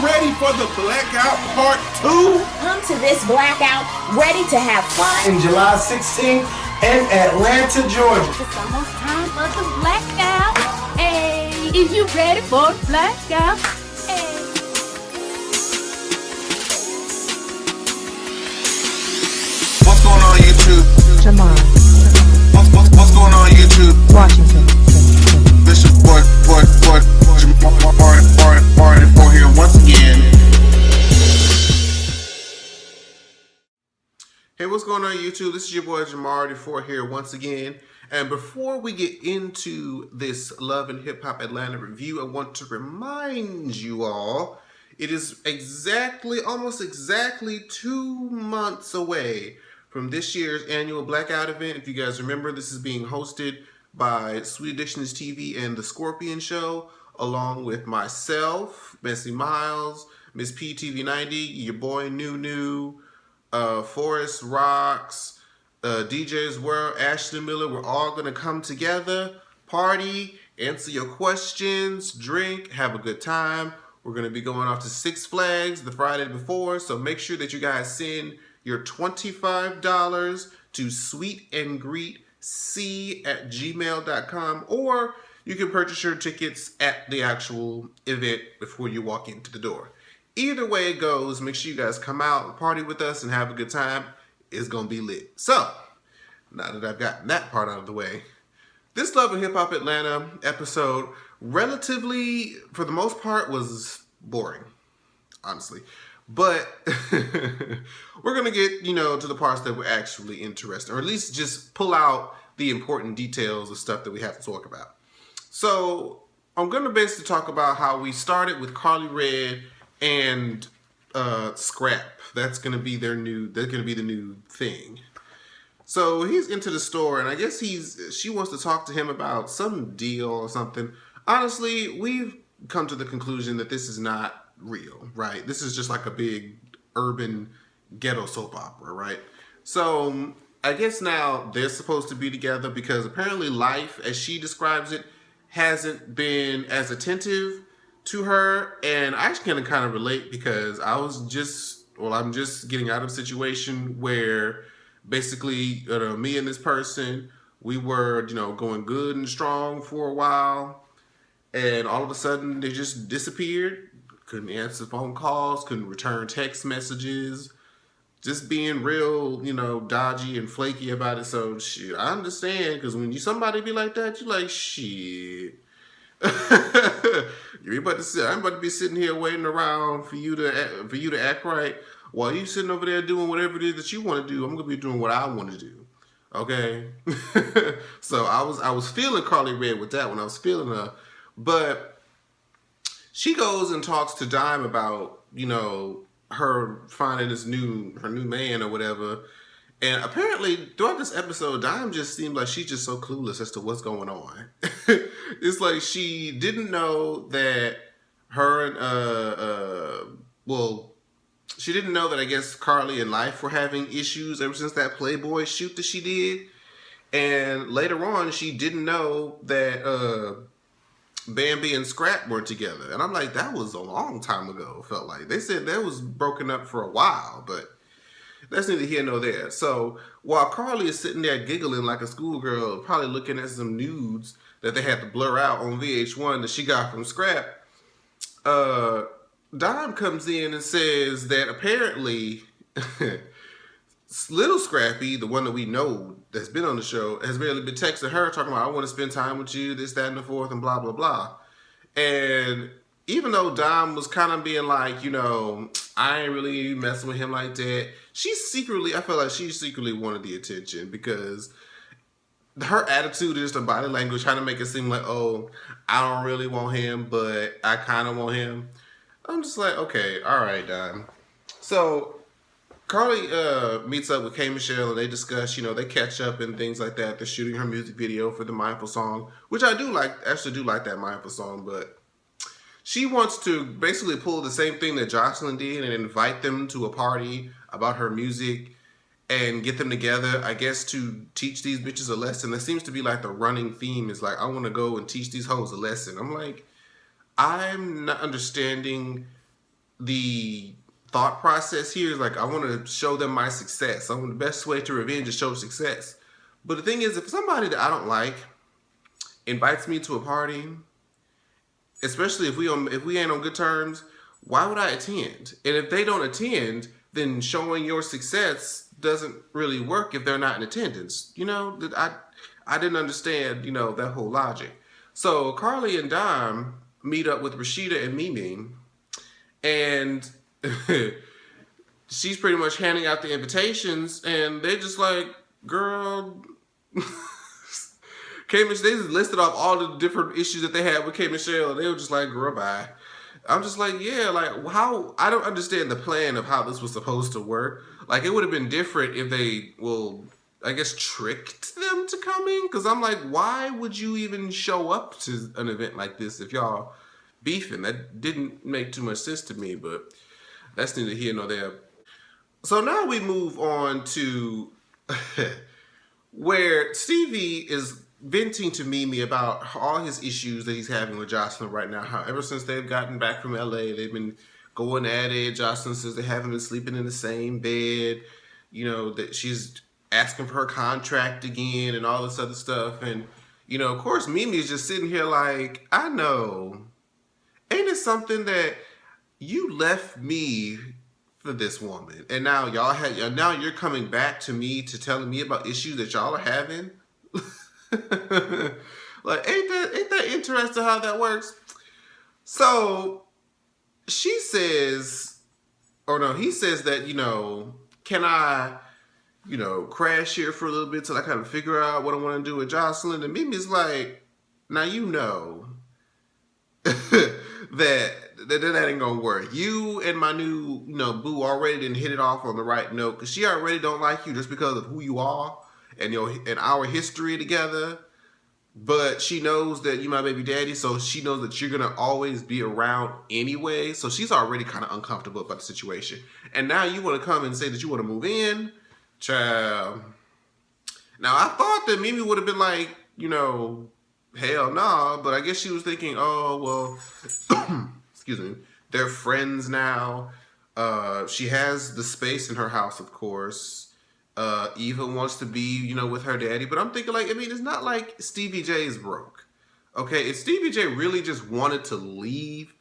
ready for the Blackout Part 2? Come to this blackout ready to have fun. In July 16th in Atlanta, Georgia. It's almost time for the blackout. Hey, is you ready for the blackout? Hey. What's going on YouTube? Jamar. What's going on YouTube? Washington. This is boy, party for here once again. Hey, what's going on YouTube? This is your boy Jamar 4 here once again. And before we get into this Love and Hip Hop Atlanta review, I want to remind you all, it is almost exactly 2 months away from this year's annual Blackout event. If you guys remember, this is being hosted by Sweet Addictions TV and The Scorpion Show, along with myself, Bessie Miles, Miss PTV90, your boy New, Forrest Rocks, DJ's World, Ashley Miller. We're all going to come together, party, answer your questions, drink, have a good time. We're going to be going off to Six Flags the Friday before, so make sure that you guys send your $25 to sweetandgreetc@gmail.com, or you can purchase your tickets at the actual event before you walk into the door. Either way it goes, make sure you guys come out, party with us, and have a good time. It's going to be lit. So, now that I've gotten that part out of the way, this Love and Hip Hop Atlanta episode relatively, for the most part, was boring, honestly. But we're going to get, to the parts that were actually interesting, or at least just pull out the important details of stuff that we have to talk about. So I'm going to basically talk about how we started with Carly Red and Scrap. That's going to be the new thing. So he's into the store, and I guess she wants to talk to him about some deal or something. Honestly, we've come to the conclusion that this is not real, right? This is just like a big urban ghetto soap opera, right? So I guess now they're supposed to be together because apparently life, as she describes it, hasn't been as attentive to her. And I can kind of relate because I'm just getting out of a situation where basically me and this person, we were, going good and strong for a while. And all of a sudden they just disappeared. Couldn't answer phone calls, couldn't return text messages, just being real, dodgy and flaky about it. So, shit, I understand, because when somebody be like that, you're like, shit. I'm about to be sitting here waiting around for you to act right. While you sitting over there doing whatever it is that you want to do, I'm going to be doing what I want to do. Okay? So, I was feeling Carly Red with that one. I was feeling her. But she goes and talks to Dime about, her finding her new man or whatever. And apparently, throughout this episode, Dime just seemed like she's just so clueless as to what's going on. It's like she didn't know that she didn't know that I guess Carly and Life were having issues ever since that Playboy shoot that she did. And later on, she didn't know that Bambi and Scrap were together. And I'm like, that was a long time ago, felt like. They said that was broken up for a while, but that's neither here nor there. So while Carly is sitting there giggling like a schoolgirl, probably looking at some nudes that they had to blur out on VH1 that she got from Scrap, Dime comes in and says that apparently Little Scrappy, the one that we know that's been on the show, has barely been texting her talking about, I want to spend time with you, this, that, and the fourth, and blah, blah, blah. And even though Dom was kind of being like, I ain't really messing with him like that, I felt like she secretly wanted the attention because her attitude is the body language trying to make it seem like, oh, I don't really want him, but I kind of want him. I'm just like, okay, all right, Dom. So Carly meets up with K. Michelle and they discuss, they catch up and things like that. They're shooting her music video for the Mindful song, which I do like that Mindful song, but she wants to basically pull the same thing that Jocelyn did and invite them to a party about her music and get them together, I guess, to teach these bitches a lesson. That seems to be like the running theme is like, I want to go and teach these hoes a lesson. I'm like, I'm not understanding the thought process here is like, I want to show them my success. I want the best way to revenge is show success. But the thing is, if somebody that I don't like invites me to a party, especially if we ain't on good terms, why would I attend? And if they don't attend, then showing your success doesn't really work if they're not in attendance. You know, I didn't understand, you know, that whole logic. So Carly and Dom meet up with Rashida and Mimi, and she's pretty much handing out the invitations, and they're just like, girl, K. Michelle, they just listed off all the different issues that they had with K. Michelle, and they were just like, girl, bye. I'm just like, yeah, like, how, I don't understand the plan of how this was supposed to work. Like, it would have been different if they, well, I guess, tricked them to coming, because I'm like, why would you even show up to an event like this if y'all beefing? That didn't make too much sense to me, but that's neither here nor there. So now we move on to where Stevie is venting to Mimi about all his issues that he's having with Jocelyn right now. How ever since they've gotten back from LA, they've been going at it. Jocelyn says they haven't been sleeping in the same bed. You know, that she's asking for her contract again and all this other stuff. And, you know, of course, Mimi is just sitting here like, I know. Ain't it something that you left me for this woman, and now now you're coming back to me to telling me about issues that y'all are having? Like, ain't that interesting how that works? So she says, or no, he says that, you know, can I, you know, crash here for a little bit till I kind of figure out what I want to do with Jocelyn? And Mimi's like, now you know that ain't gonna work. You and my new, you know, boo already didn't hit it off on the right note, because she already don't like you just because of who you are and our history together. But she knows that you my baby daddy, so she knows that you're gonna always be around anyway. So she's already kind of uncomfortable about the situation. And now you want to come and say that you want to move in, child. Now I thought that Mimi would have been like, you know, hell no, but I guess she was thinking, oh, well, excuse me, they're friends now. She has the space in her house, of course. Eva wants to be, you know, with her daddy. But I'm thinking, like, I mean, it's not like Stevie J is broke. Okay, if Stevie J really just wanted to leave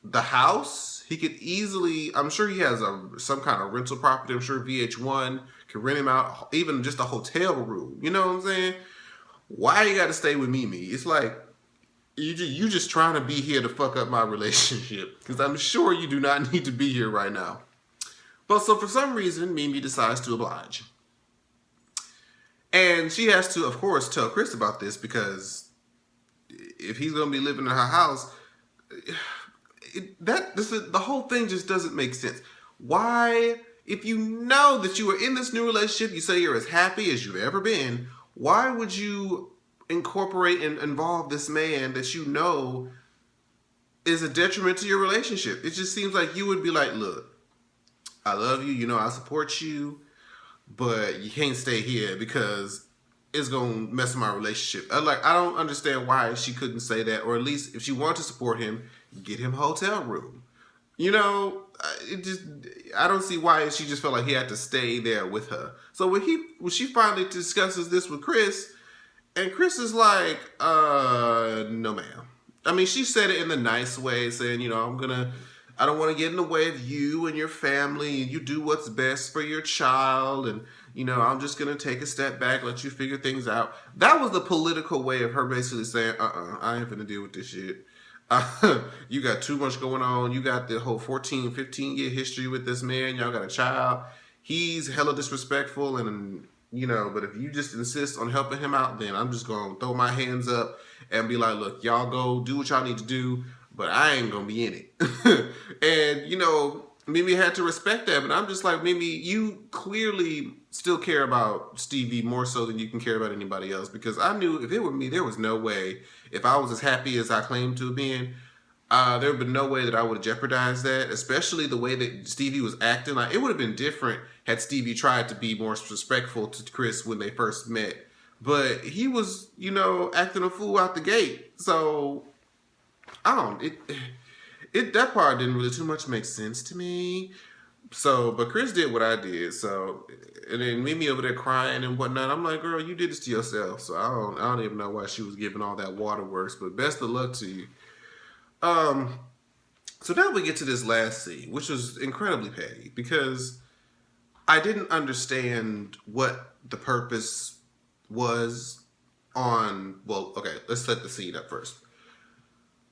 the house, he could easily, I'm sure he has some kind of rental property. I'm sure VH1 can rent him out, even just a hotel room. You know what I'm saying? Why you got to stay with Mimi? It's like, you just trying to be here to fuck up my relationship, because I'm sure you do not need to be here right now. But so for some reason, Mimi decides to oblige. And she has to, of course, tell Chris about this, because if he's going to be living in her house, the whole thing just doesn't make sense. Why, if you know that you are in this new relationship, you say you're as happy as you've ever been, why would you incorporate and involve this man that you know is a detriment to your relationship? It just seems like you would be like, look, I love you, you know, I support you, but you can't stay here because it's going to mess with my relationship. I don't understand why she couldn't say that, or at least if she wanted to support him, get him a hotel room. You know, I don't see why she just felt like he had to stay there with her. So when she finally discusses this with Chris, and Chris is like, no ma'am. I mean, she said it in the nice way, saying, you know, I don't want to get in the way of you and your family, and you do what's best for your child, and, you know, I'm just going to take a step back, let you figure things out. That was the political way of her basically saying, I ain't finna deal with this shit. You got too much going on. You got the whole 14, 15-year history with this man. Y'all got a child. He's hella disrespectful, and, you know, but if you just insist on helping him out, then I'm just going to throw my hands up and be like, look, y'all go do what y'all need to do, but I ain't going to be in it. And, you know, Mimi had to respect that, but I'm just like, Mimi, you clearly still care about Stevie more so than you can care about anybody else, because I knew if it were me, there was no way, if I was as happy as I claimed to have been, there would be no way that I would have jeopardized that, especially the way that Stevie was acting. Like, it would have been different had Stevie tried to be more respectful to Chris when they first met. But he was, you know, acting a fool out the gate. So, that part didn't really too much make sense to me. So, but Chris did what I did. So, and then Mimi over there crying and whatnot. I'm like, girl, you did this to yourself. So I don't even know why she was giving all that waterworks. But best of luck to you. So now we get to this last scene, which was incredibly petty because I didn't understand what the purpose was on. Well, okay, let's set the scene up first.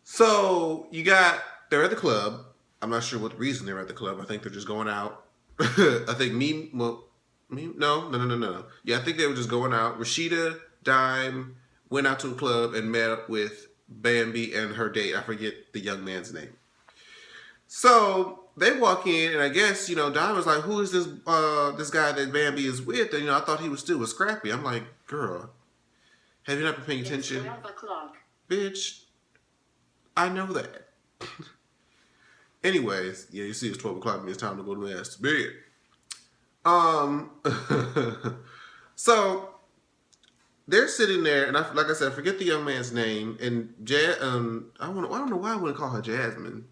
So they're at the club. I'm not sure what reason they're at the club. I think they're just going out. I think no. Yeah, I think they were just going out. Rashida, Dime, went out to a club and met up with Bambi and her date. I forget the young man's name. So they walk in, and I guess, Dime was like, who is this guy that Bambi is with? And, I thought he was still with Scrappy. I'm like, girl, have you not been paying attention? It's 12 o'clock. Bitch, I know that. Anyways, yeah, you see it's 12 o'clock and it's time to go to the ass to bed. So they're sitting there, and like I said, I forget the young man's name, and I don't know why I wouldn't call her Jasmine.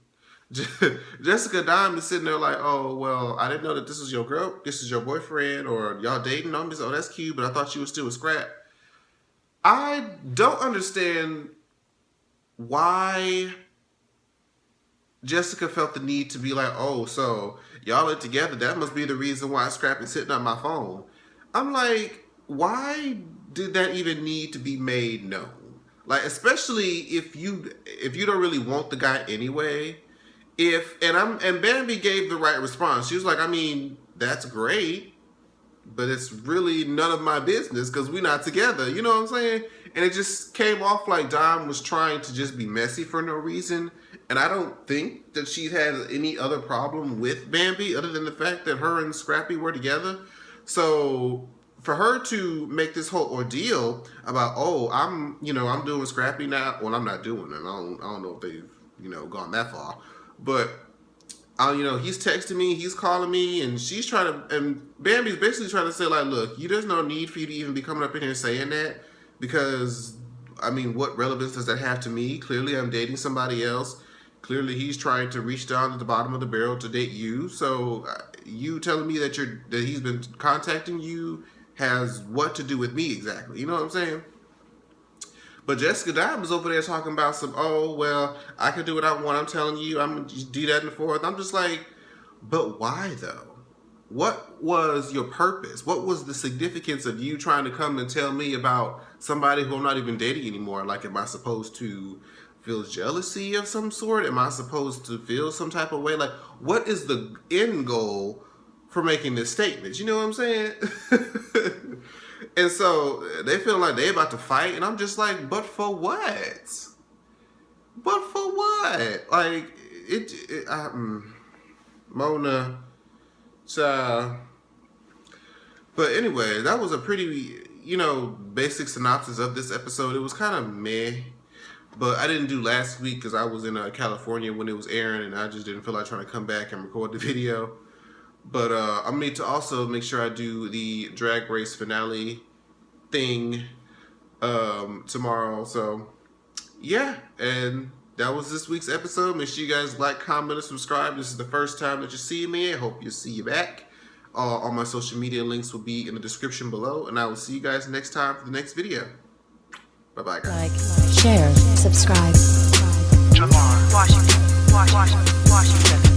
Jessica Dime is sitting there like, oh, well, I didn't know that this is your girl, this is your boyfriend, or y'all dating. I'm just, oh, that's cute, but I thought you was still a Scrap. I don't understand why Jessica felt the need to be like, oh, so y'all are together. That must be the reason why Scrappy's sitting on my phone. I'm like, why did that even need to be made known? Like, especially if you don't really want the guy anyway. And Bambi gave the right response. She was like, I mean, that's great, but it's really none of my business because we're not together. You know what I'm saying? And it just came off like Dom was trying to just be messy for no reason. And I don't think that she had any other problem with Bambi other than the fact that her and Scrappy were together. So for her to make this whole ordeal about, oh, I'm doing Scrappy now. Well, I'm not doing it. I don't know if they've, gone that far. But, he's texting me, he's calling me, and and Bambi's basically trying to say, like, look, there's no need for you to even be coming up in here saying that because, I mean, what relevance does that have to me? Clearly, I'm dating somebody else. Clearly, he's trying to reach down at the bottom of the barrel to date you. So, you telling me that he's been contacting you has what to do with me exactly? You know what I'm saying? But Jessica Dime was over there talking about oh, well, I can do what I want. I'm telling you, I'm going to do that and forth. I'm just like, but why though? What was your purpose? What was the significance of you trying to come and tell me about somebody who I'm not even dating anymore? Like, am I supposed to feel jealousy of some sort? Am I supposed to feel some type of way? Like, what is the end goal for making this statement? You know what I'm saying? And so they feel like they about to fight, and I'm just like, but for what? But for what? Like, Mona, child. But anyway, that was a pretty, basic synopsis of this episode. It was kind of meh, but I didn't do last week because I was in California when it was airing, and I just didn't feel like trying to come back and record the video. But I need to also make sure I do the Drag Race finale thing tomorrow. So, yeah. And that was this week's episode. Make sure you guys like, comment, and subscribe. This is the first time that you see me. I hope you see you back. All my social media links will be in the description below. And I will see you guys next time for the next video. Bye-bye, guys. Like, share, subscribe. Washington.